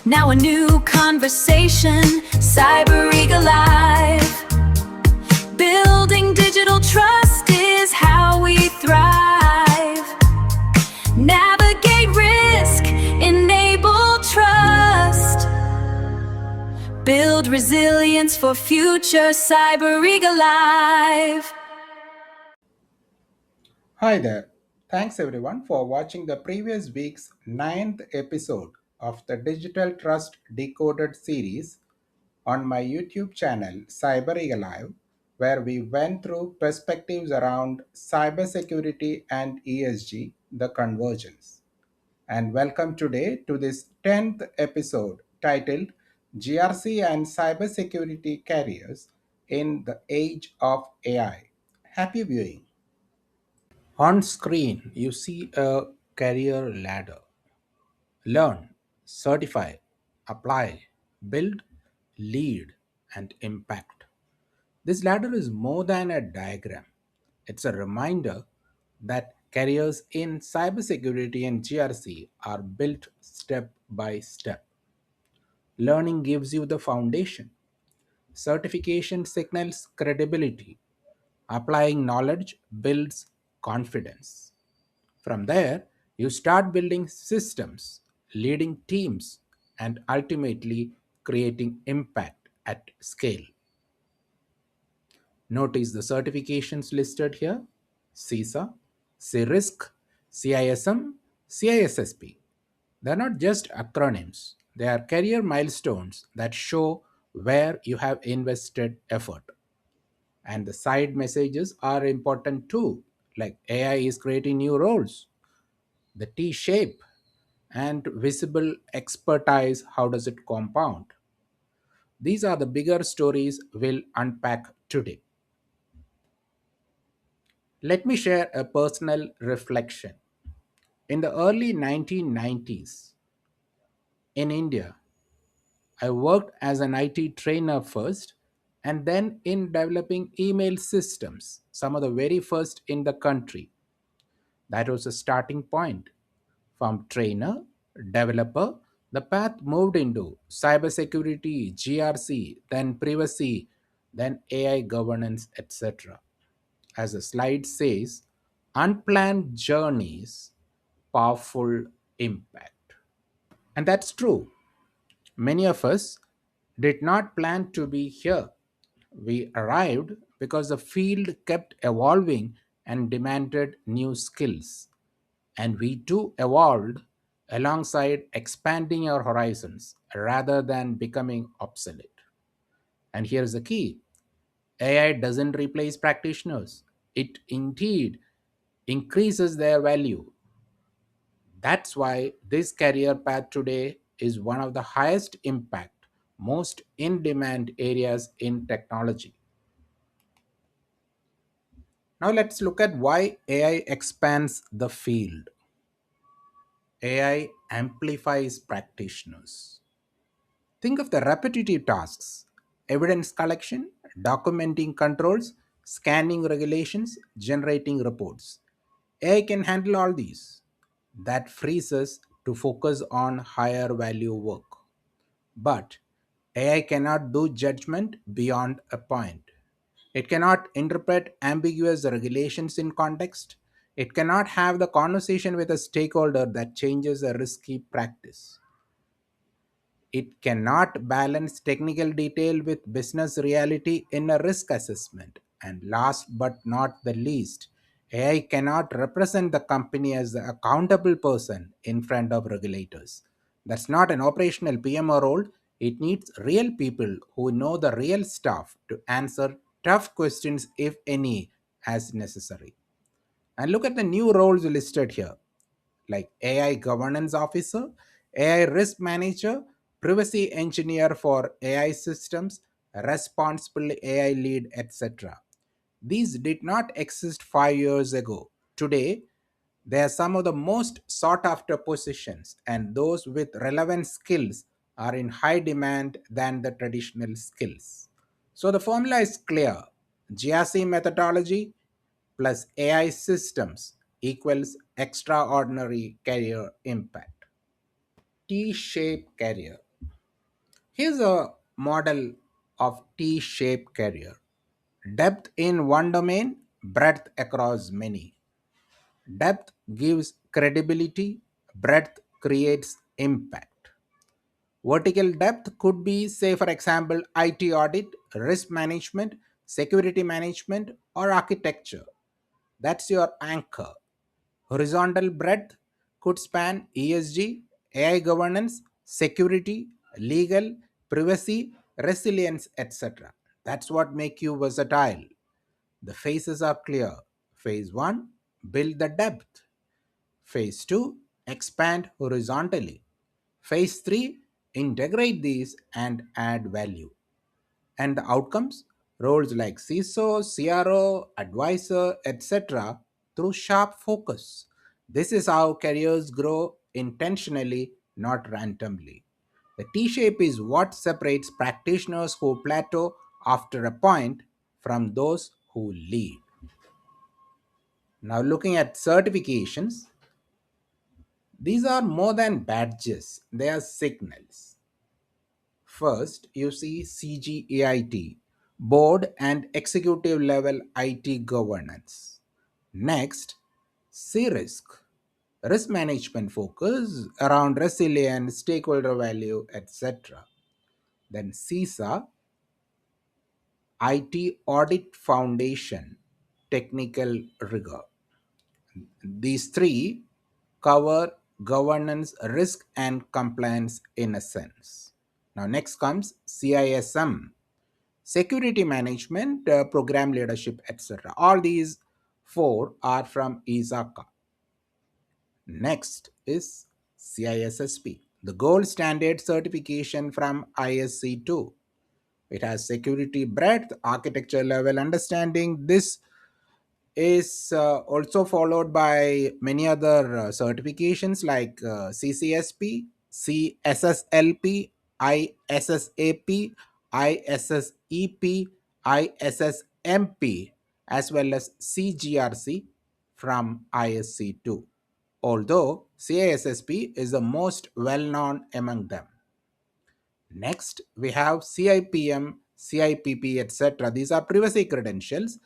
Now a new conversation, Cyberegalive. Building digital trust is how we thrive. Navigate risk, enable trust. Build resilience for future Cyberegalive. Hi there. Thanks everyone for watching the previous week's ninth episode of the Digital Trust Decoded series on my YouTube channel Cyberegalive, where we went through perspectives around cybersecurity and ESG, the convergence. And welcome today to this 10th episode titled GRC and Cybersecurity Carriers in the Age of AI. Happy viewing. On screen, you see a career ladder. Learn, certify, apply, build, lead, and impact. This ladder is more than a diagram. It's a reminder that careers in cybersecurity and GRC are built step by step. Learning gives you the foundation. Certification signals credibility. Applying knowledge builds confidence. From there, you start building systems, leading teams, and ultimately creating impact at scale. Notice the certifications listed here: CISA, CIRISC, CISM, CISSP. They're not just acronyms, they are career milestones that show where you have invested effort. And the side messages are important too, like AI is creating new roles, the T shape, and visible expertise. How does it compound? These are the bigger stories we'll unpack today. Let me share a personal reflection. In the early 1990s, in India, I worked as an IT trainer first and then in developing email systems, some of the very first in the country. That was a starting point. From trainer, developer, the path moved into cybersecurity, GRC, then privacy, then AI governance, etc. As the slide says, unplanned journeys, powerful impact. And that's true. Many of us did not plan to be here. We arrived because the field kept evolving and demanded new skills. And we too evolved alongside expanding our horizons rather than becoming obsolete. And here's the key: AI doesn't replace practitioners, it indeed increases their value. That's why this career path today is one of the highest impact, most in demand areas in technology. Now let's look at why AI expands the field. AI amplifies practitioners. Think of the repetitive tasks: evidence collection, documenting controls, scanning regulations, generating reports. AI can handle all these. That frees us to focus on higher value work. But AI cannot do judgment beyond a point. It cannot interpret ambiguous regulations in context. It cannot have the conversation with a stakeholder that changes a risky practice. It cannot balance technical detail with business reality in a risk assessment. And last but not the least, AI cannot represent the company as the accountable person in front of regulators. That's not an operational PMO role. It needs real people who know the real stuff to answer tough questions, if any, as necessary. And look at the new roles listed here, like AI governance officer, AI risk manager, privacy engineer for AI systems, responsible AI lead, etc. These did not exist 5 years ago. Today, they are some of the most sought after positions, and those with relevant skills are in high demand than the traditional skills. So the formula is clear: GRC methodology plus AI systems equals extraordinary career impact. T shaped career. Here's a model of T shaped career: depth in one domain, breadth across many. Depth gives credibility, breadth creates impact. Vertical depth could be, say, for example, IT audit, risk management, security management, or architecture. That's your anchor. Horizontal breadth could span ESG, AI governance, security, legal, privacy, resilience, etc. That's what make you versatile. The phases are clear. Phase 1, build the depth. Phase 2, expand horizontally. Phase 3, integrate these and add value. And the outcomes, roles like CISO, CRO, advisor, etc., through sharp focus. This is how careers grow intentionally, not randomly. The T shape is what separates practitioners who plateau after a point from those who lead. Now, looking at certifications, these are more than badges, they are signals. First, you see CGAIT, Board and Executive Level IT Governance. Next, C-Risk, Risk Management focus around resilience, stakeholder value, etc. Then CISA, IT Audit Foundation, Technical Rigor. These three cover governance, risk, and compliance in a sense. Now, next comes CISM, security management, program leadership, etc. All these four are from ISACA. Next is CISSP, the gold standard certification from ISC2. It has security breadth, architecture level understanding. This is also followed by many other certifications like CCSP, CSSLP, ISSAP, ISSEP, ISSMP, as well as CGRC from ISC2. Although CISSP is the most well known among them. Next, we have CIPM, CIPP, etc. These are privacy credentials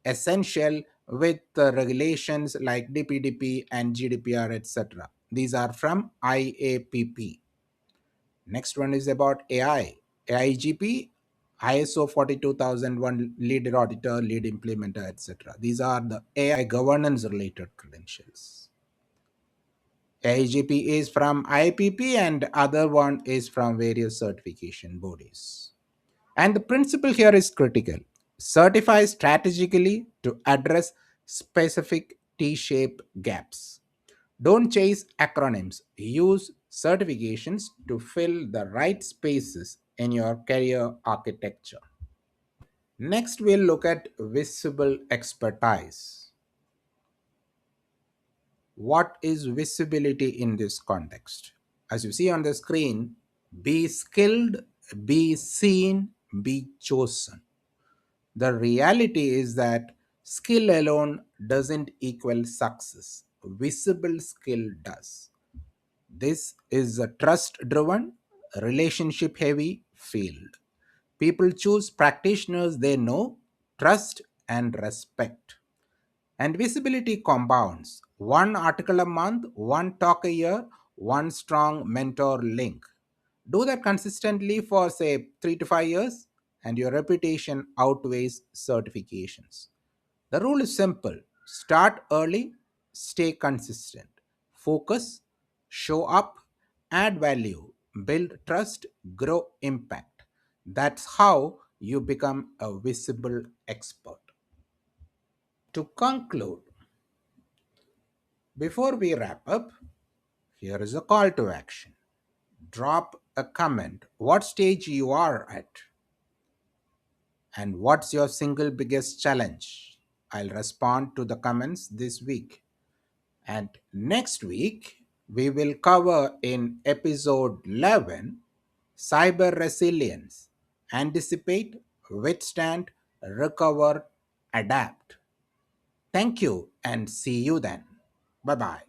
essential with regulations like DPDP and GDPR, etc. These are from IAPP. Next one is about AI. AIGP, ISO 42001 lead auditor, lead implementer, etc. These are the AI governance related credentials. AIGP is from IPP and other one is from various certification bodies. And the principle here is critical. Certify strategically to address specific T shaped gaps. Don't chase acronyms. Use certifications to fill the right spaces in your career architecture. Next, we'll look at visible expertise. What is visibility in this context? As you see on the screen, be skilled, be seen, be chosen. The reality is that skill alone doesn't equal success. Visible skill does. This is a trust driven, relationship heavy field. People choose practitioners they know, trust, and respect. And visibility compounds. One article a month, one talk a year, one strong mentor link. Do that consistently for, say, 3 to 5 years, and your reputation outweighs certifications. The rule is simple: start early, stay consistent, focus, show up, add value, build trust, grow impact. That's how you become a visible expert. To conclude, before we wrap up, here is a call to action. Drop a comment what stage you are at and what's your single biggest challenge. I'll respond to the comments this week. And next week, we will cover in episode 11 cyber resilience, anticipate, withstand, recover, adapt. Thank you and see you then. Bye bye.